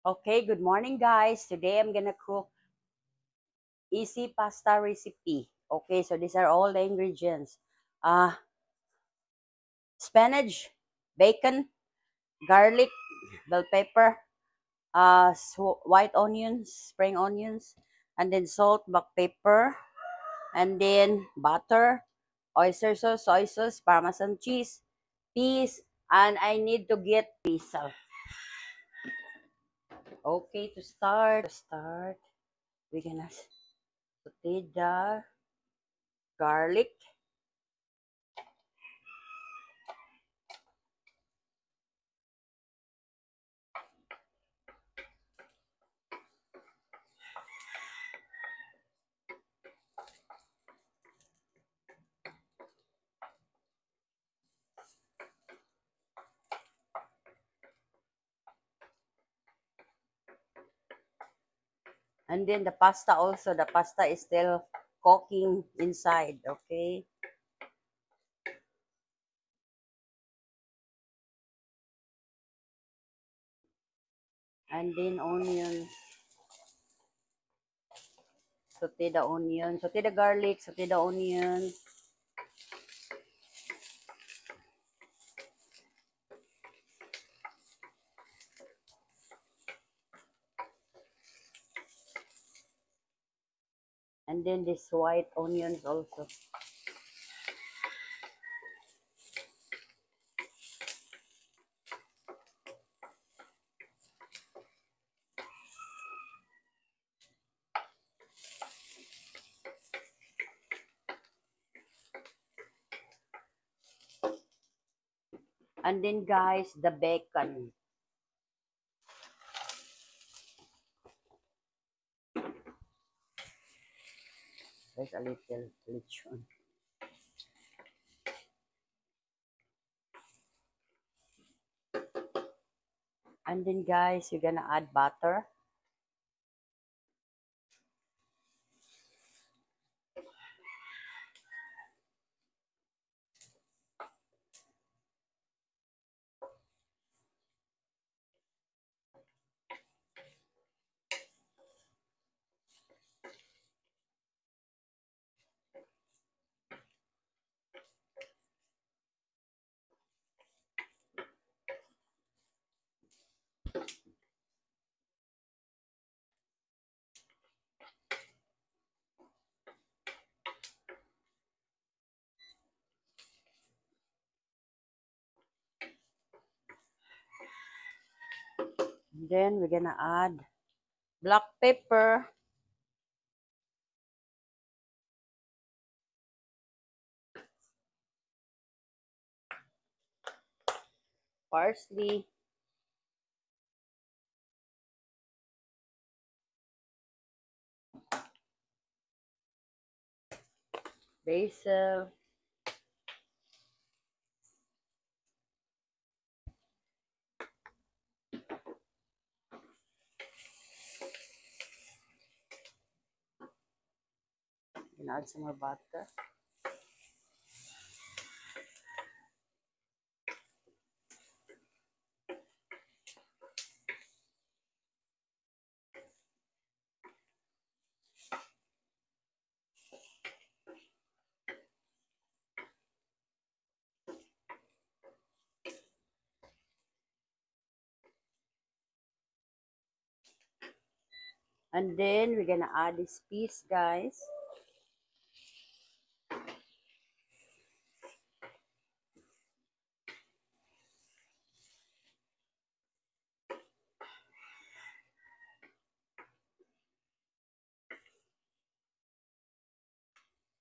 Okay, good morning guys. Today I'm gonna cook easy pasta recipe. Okay, so these are all the ingredients. Uh, Spinach, bacon, garlic, bell pepper, white onions, spring onions, and then salt, black pepper, and then butter, oyster sauce, soy sauce, parmesan cheese, peas, and I need to get basil. Okay, to start, we're gonna saute the garlic. And then the pasta also, the pasta is still cooking inside, okay? And then onions, saute the garlic, saute the onion. And then this white onions also. And then guys, the bacon. There's a little lechon. And then guys, you're gonna add butter. And then we're gonna add black pepper, parsley, basil, and add some more butter. And then we're gonna add this piece, guys.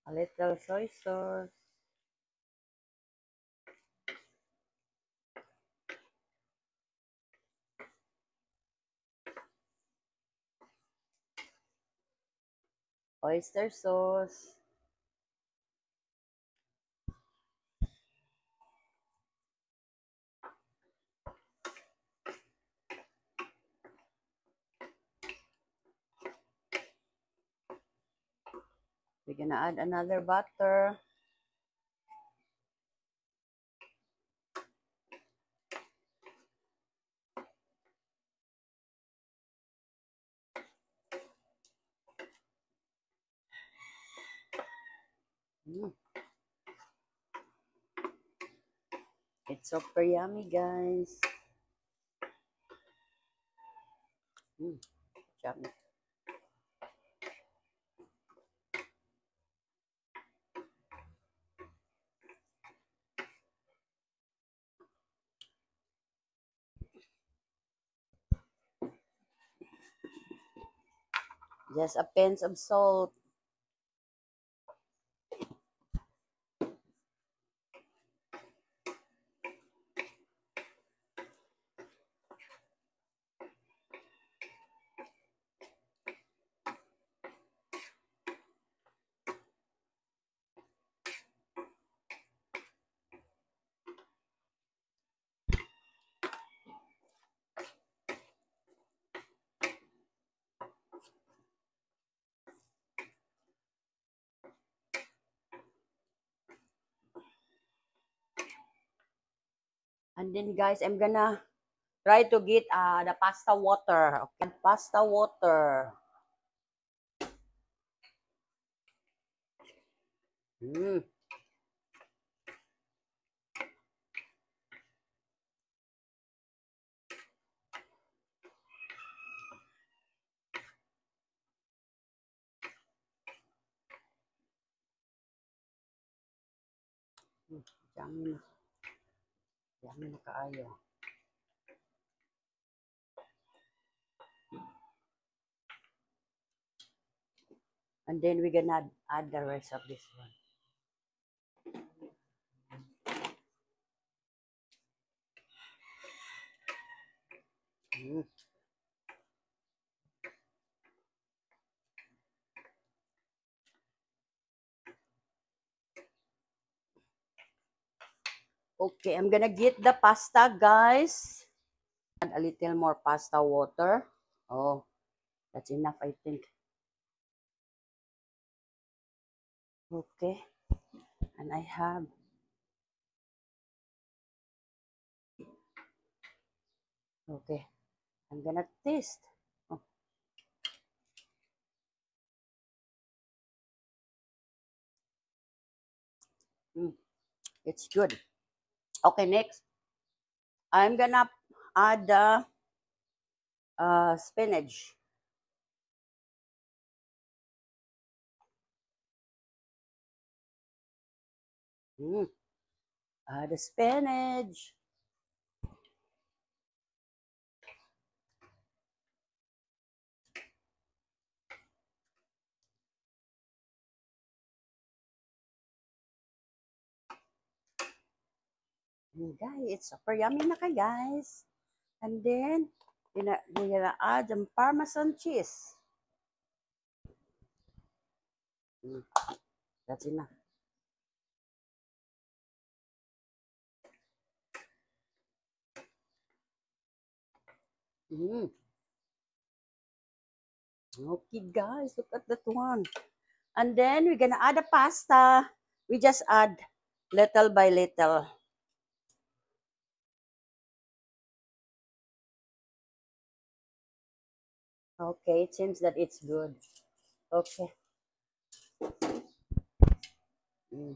A little soy sauce. Oyster sauce. We're gonna add another butter. Mm. It's super yummy, guys. Mm. Yummy. Just a pinch of salt. And then, guys, I'm gonna try to get the pasta water. Okay, pasta water. Mm. Mm. Yummy na. Yummy na kaayo. And then we're gonna add the rest of this one. Mm. Okay, I'm gonna get the pasta, guys. Add a little more pasta water. Oh, that's enough, I think. Okay, and I have. Okay, I'm gonna taste. Oh, mm, it's good. Okay, next, I'm gonna add the spinach. Mm, add the spinach. Guys, it's super yummy na ka, guys. And then, we're gonna add some Parmesan cheese. Mm, that's enough. Mm. Okay, guys, look at that one. And then we're gonna add the pasta. We just add little by little. Okay, it seems that it's good. Okay. Mm,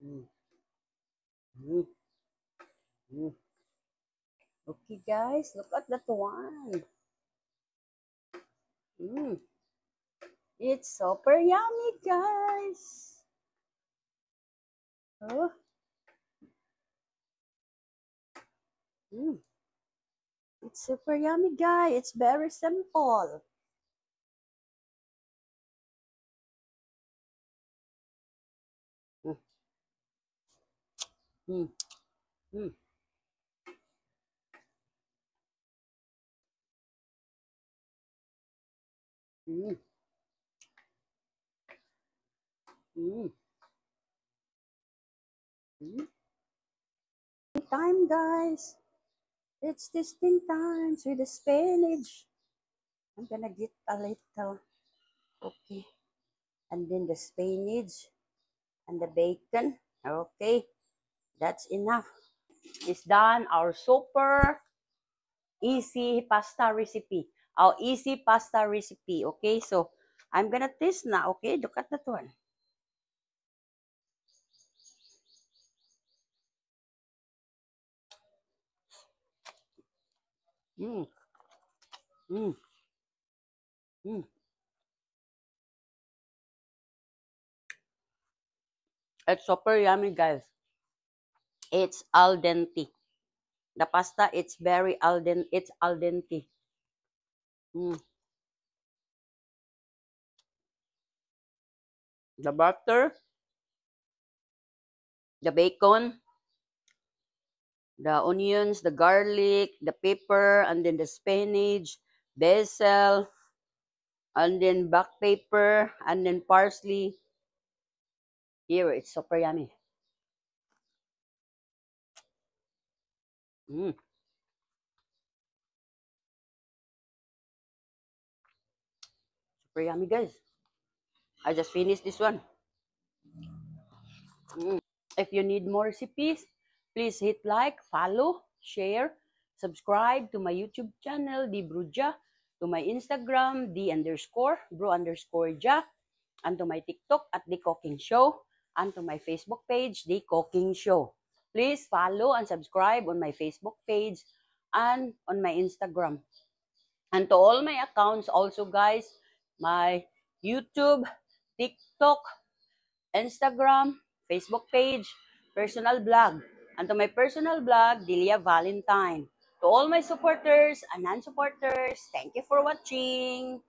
mm, mm, mm. Okay, guys, look at that one. Mm, it's super yummy, guys. Oh, mm, it's super yummy, guys. It's very simple. Mm, mm, mm, mm, mm, mm. Time, guys. It's tasting times with the spinach. I'm gonna get a little. Okay. And then the spinach and the bacon. Okay. That's enough. It's done. Our super easy pasta recipe. Our easy pasta recipe. Okay. So, I'm gonna taste now. Okay. Look at that one. Mm, mm, mm. It's super yummy, guys. It's al dente. The pasta, it's very al dente. It's al dente. Mm. The butter, the bacon, the onions, the garlic, the pepper, and then the spinach, basil, and then black pepper, and then parsley. Here, it's super yummy. Mm, super yummy, guys. I just finished this one. Mm. If you need more recipes, please hit like, follow, share, subscribe to my YouTube channel, The Bruja, to my Instagram, the_bro_ja, and to my TikTok at The Cooking Show, and to my Facebook page, The Cooking Show. Please follow and subscribe on my Facebook page and on my Instagram. And to all my accounts also, guys, my YouTube, TikTok, Instagram, Facebook page, personal blog. And to my personal blog, Delia Valentine. To all my supporters and non-supporters, thank you for watching.